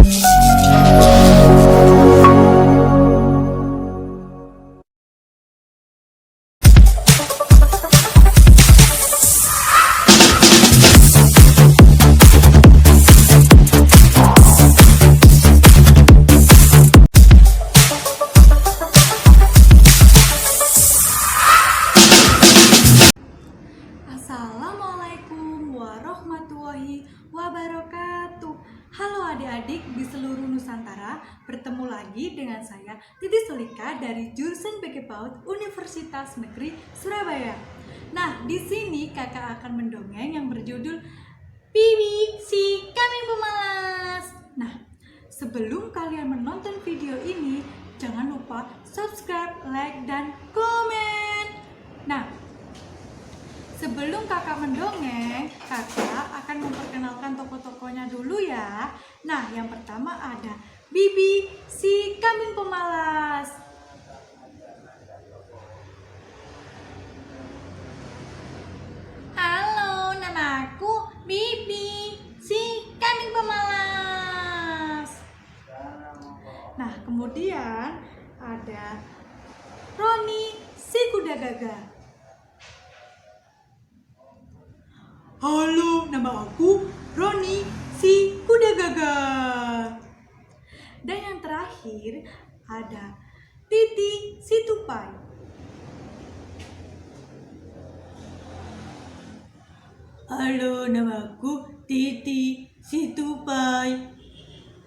Assalamualaikum warahmatullahi wabarakatuh. Halo adik-adik di seluruh Nusantara, bertemu lagi dengan saya Titi Sulika dari jurusan PG PAUD Universitas Negeri Surabaya. Nah, di sini kakak akan mendongeng yang berjudul Bibi si Kambing Pemalas. Nah, sebelum kalian menonton video ini, jangan lupa subscribe, like, dan komen. Nah, sebelum kakak mendongeng, kakak akan memperkenalkan tokoh-tokohnya dulu ya. Nah, yang pertama ada Bibi si Kambing Pemalas. Halo, namaku Bibi si Kambing Pemalas. Nah, kemudian ada Roni si Kuda Gagah. Halo, nama aku Roni si Kuda Gagah. Dan yang terakhir ada Titi si Tupai. Halo, nama aku Titi si Tupai.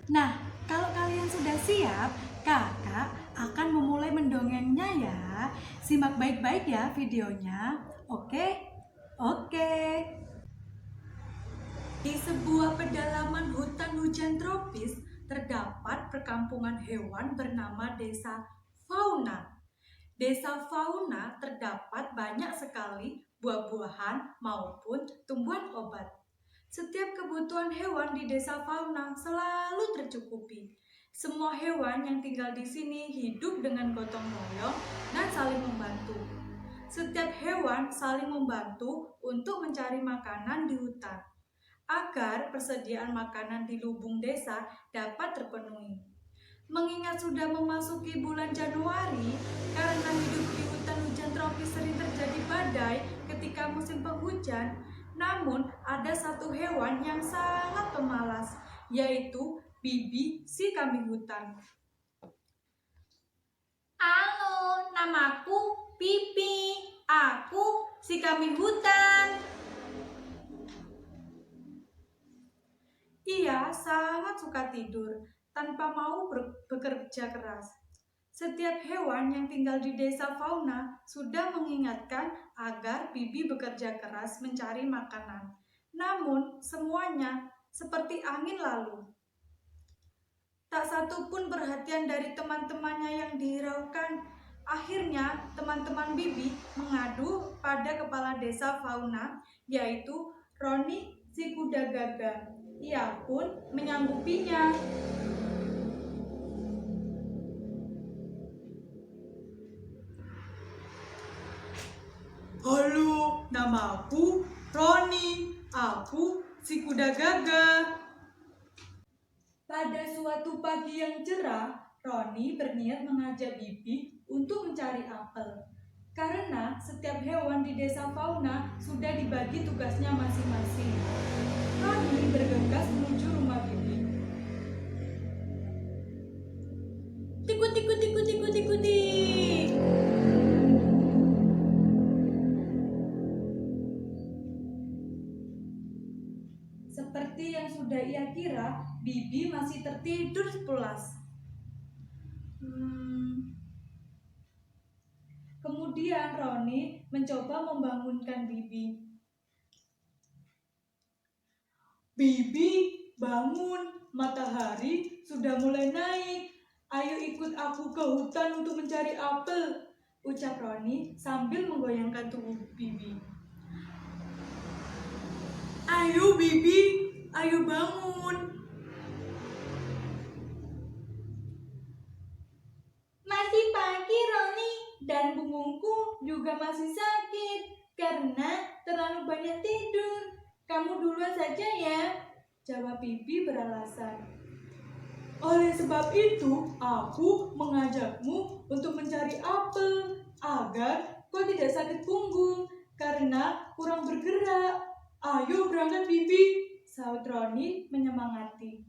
Nah, kalau kalian sudah siap, kakak akan memulai mendongengnya ya. Simak baik-baik ya videonya. Oke? Di sebuah pedalaman hutan hujan tropis, terdapat perkampungan hewan bernama Desa Fauna. Desa Fauna terdapat banyak sekali buah-buahan maupun tumbuhan obat. Setiap kebutuhan hewan di Desa Fauna selalu tercukupi. Semua hewan yang tinggal di sini hidup dengan gotong royong dan saling membantu. Setiap hewan saling membantu untuk mencari makanan di hutan, agar persediaan makanan di lubung desa dapat terpenuhi. Mengingat sudah memasuki bulan Januari, karena hidup di hutan hujan tropis sering terjadi badai ketika musim penghujan, namun ada satu hewan yang sangat pemalas, yaitu Bibi si kambing hutan. Halo, namaku Bibi, aku si kambing hutan. Ia sangat suka tidur tanpa mau bekerja keras. Setiap hewan yang tinggal di Desa Fauna sudah mengingatkan agar Bibi bekerja keras mencari makanan. Namun semuanya seperti angin lalu. Tak satu pun perhatian dari teman-temannya yang dihiraukan. Akhirnya teman-teman Bibi mengadu pada kepala Desa Fauna, yaitu Roni si Kuda Gagah. Ia pun menyanggupinya. Halo, namaku Roni. Aku si Kuda Gagah. Pada suatu pagi yang cerah, Roni berniat mengajak Bibi untuk mencari apel. Karena setiap hewan di Desa Fauna sudah dibagi tugasnya masing-masing. Roni bergegas menuju rumah Bibi. Tikut. Seperti yang sudah ia kira, Bibi masih tertidur pulas. Kemudian Roni mencoba membangunkan Bibi. Bibi, bangun, matahari sudah mulai naik. Ayo ikut aku ke hutan untuk mencari apel, ucap Roni sambil menggoyangkan tubuh Bibi. Ayo Bibi, ayo bangun. Masih pagi Roni, dan punggungku juga masih sakit karena terlalu banyak tidur. Kamu duluan saja ya, jawab Bibi beralasan. Oleh sebab itu, aku mengajakmu untuk mencari apel agar kau tidak sakit punggung karena kurang bergerak. Ayo berangkat, Bibi, sahut Roni menyemangati.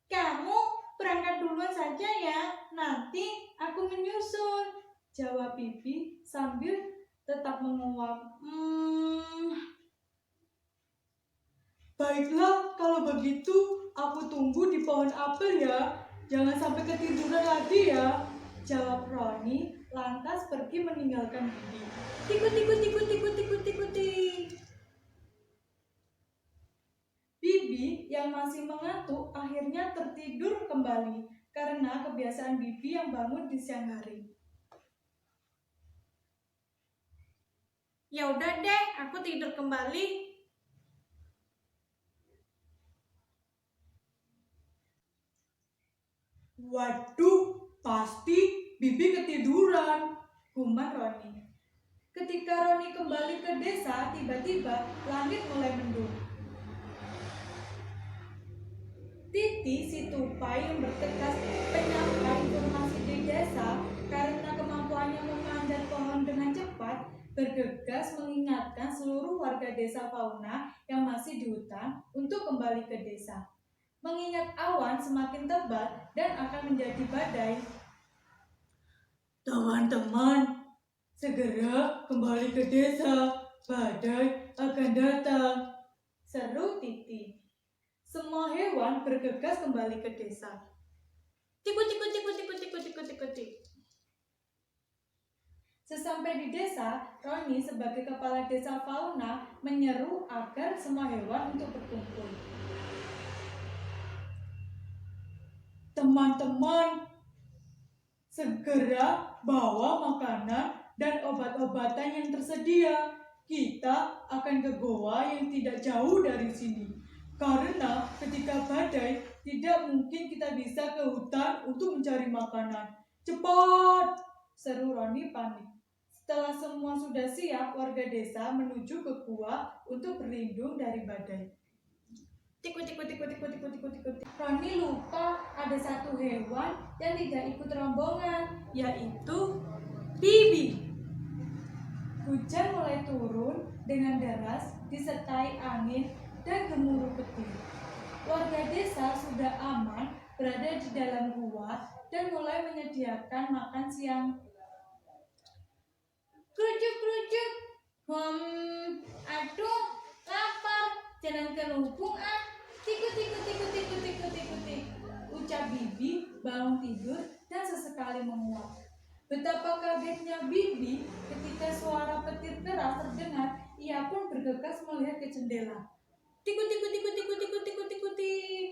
Kamu berangkat duluan saja ya, nanti aku menyusul, jawab Bibi sambil tetap menguap. Baiklah, kalau begitu aku tunggu di pohon apel ya. Jangan sampai ketiduran lagi ya, jawab Roni lantas pergi meninggalkan Bibi. Tikut tikut tikut tikut tikut tikut tik. Bibi yang masih mengantuk akhirnya tertidur kembali karena kebiasaan Bibi yang bangun di siang hari. Ya udah deh, aku tidur kembali. Waduh, pasti Bibi ketiduran, gumam Roni. Ketika Roni kembali ke desa, tiba-tiba langit mulai mendung. Titi si tupai yang bertugas penyampai informasi di desa karena kemampuannya memanjat pohon dengan cepat, bergegas mengingatkan seluruh warga desa Fauna yang masih di hutan untuk kembali ke desa. Mengingat awan semakin tebal dan akan menjadi badai. Teman-teman, segera kembali ke desa, badai akan datang, seru Titi. Semua hewan bergegas kembali ke desa. Tikut tikut tikut tikut tikut tikut tikut tik. Sesampai di desa, Roni sebagai kepala desa Fauna menyeru agar semua hewan untuk berkumpul. Teman-teman, segera bawa makanan dan obat-obatan yang tersedia. Kita akan ke goa yang tidak jauh dari sini. Karena ketika badai, tidak mungkin kita bisa ke hutan untuk mencari makanan. Cepat! Seru Roni panik. Setelah semua sudah siap, warga desa menuju ke gua untuk berlindung dari badai. Tikut tikut tikut tikut tikut tikut tikut. Roni lupa ada satu hewan yang tidak ikut rombongan, yaitu Bibi. Hujan mulai turun dengan deras disertai angin dan gemuruh petir. Warga desa sudah aman berada di dalam gua dan mulai menyediakan makan siang. Kerucuk kerucuk. Aduh, lapar. Jangan ke lubung ah. Tikut tikut tikut tikut tikut tikut tik. Ucap Bibi bangun tidur dan sesekali menguap. Betapa kagetnya Bibi ketika suara petir keras terdengar. Ia pun bergegas melihat ke jendela. Tikut tikut tikut tikut tikut tikut tikut tik.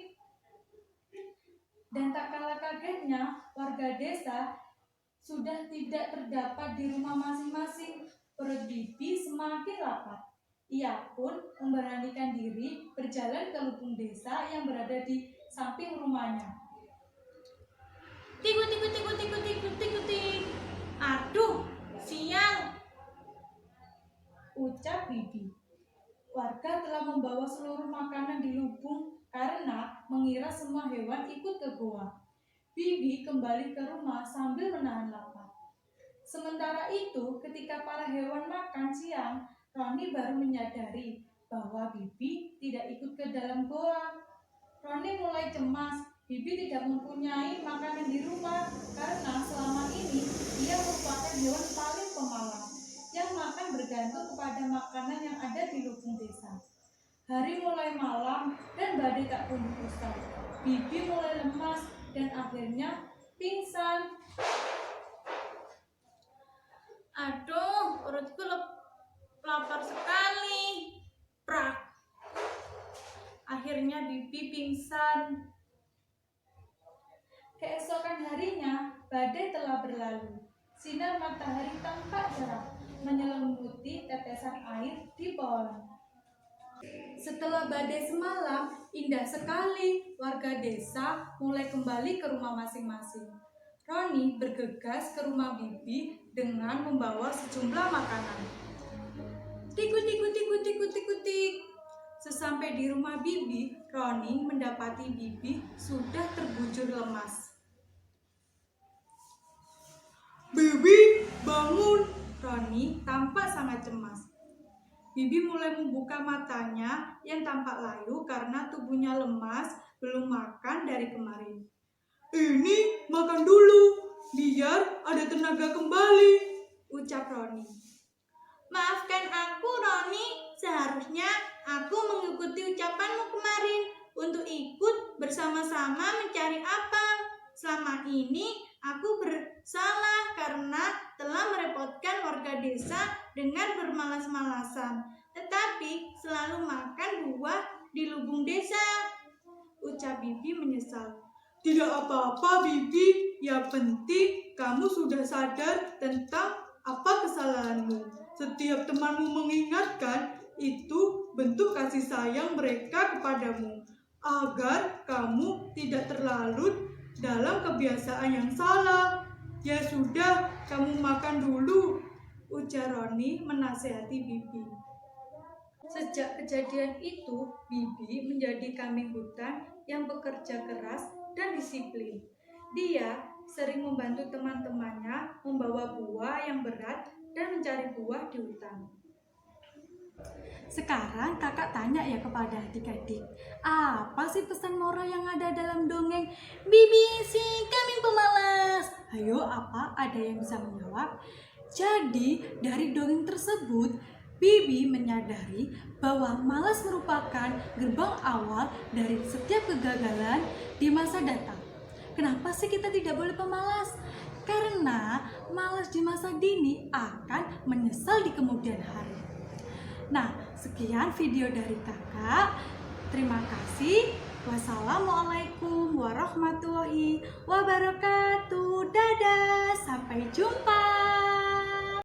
Dan tak kalah kagetnya warga desa sudah tidak terdapat di rumah masing-masing. Perut Bibi semakin lapar. Ia pun memberanikan diri berjalan ke lubung desa yang berada di samping rumahnya. Tikut tikut tikut tikut tikut tikut tik. Aduh, sial, ucap Bibi. Warga telah membawa seluruh makanan di lubung karena mengira semua hewan ikut ke goa. Bibi kembali ke rumah sambil menahan lapar. Sementara itu, ketika para hewan makan siang, Roni baru menyadari bahwa Bibi tidak ikut ke dalam goa. Roni mulai cemas. Bibi tidak mempunyai makanan di rumah karena selama ini dia merupakan hewan paling pemalas yang makan bergantung kepada makanan yang ada di lubung desa. Hari mulai malam dan badai tak kunjung usai. Bibi mulai lemas dan akhirnya pingsan. Aduh, perutku lapar sekali. Prak. Akhirnya Bibi pingsan. Keesokan harinya, badai telah berlalu. Sinar matahari tampak cerah, menyelimuti tetesan air di pohon. Setelah badai semalam, indah sekali. Warga desa mulai kembali ke rumah masing-masing. Roni bergegas ke rumah Bibi dengan membawa sejumlah makanan. Tikut tikut tikut tikut tikut tik. Sesampai di rumah Bibi, Roni mendapati Bibi sudah terbujur lemas. "Bibi, bangun!" Roni tampak sangat cemas. Bibi mulai membuka matanya yang tampak layu karena tubuhnya lemas, belum makan dari kemarin. "Ini makan dulu, biar ada tenaga kembali," ucap Roni. "Maafkan aku, Roni. Seharusnya aku mengikuti ucapanmu kemarin untuk ikut bersama-sama mencari apel. Selama ini aku bersalah karena telah merepotkan warga desa dengan bermalas-malasan, tetapi selalu makan buah di lubung desa," ucap Bibi menyesal. "Tidak apa-apa, Bibi. Yang penting kamu sudah sadar tentang apa kesalahanmu. Setiap temanmu mengingatkan, itu bentuk kasih sayang mereka kepadamu, agar kamu tidak terlarut dalam kebiasaan yang salah. Ya sudah, kamu makan dulu," ujar Roni menasihati Bibi. Sejak kejadian itu, Bibi menjadi kambing hutan yang bekerja keras dan disiplin. Dia sering membantu teman-temannya membawa buah yang berat dan mencari buah di hutan. Sekarang kakak tanya ya kepada adik-adik, apa sih pesan moral yang ada dalam dongeng Bibi si kambing pemalas? Ayo, apa ada yang bisa menjawab? Jadi dari dongeng tersebut, Bibi menyadari bahwa malas merupakan gerbang awal dari setiap kegagalan di masa datang. Kenapa sih kita tidak boleh pemalas? Karena malas di masa dini akan menyesal di kemudian hari. Nah, sekian video dari kakak. Terima kasih. Wassalamualaikum warahmatullahi wabarakatuh. Dadah, sampai jumpa.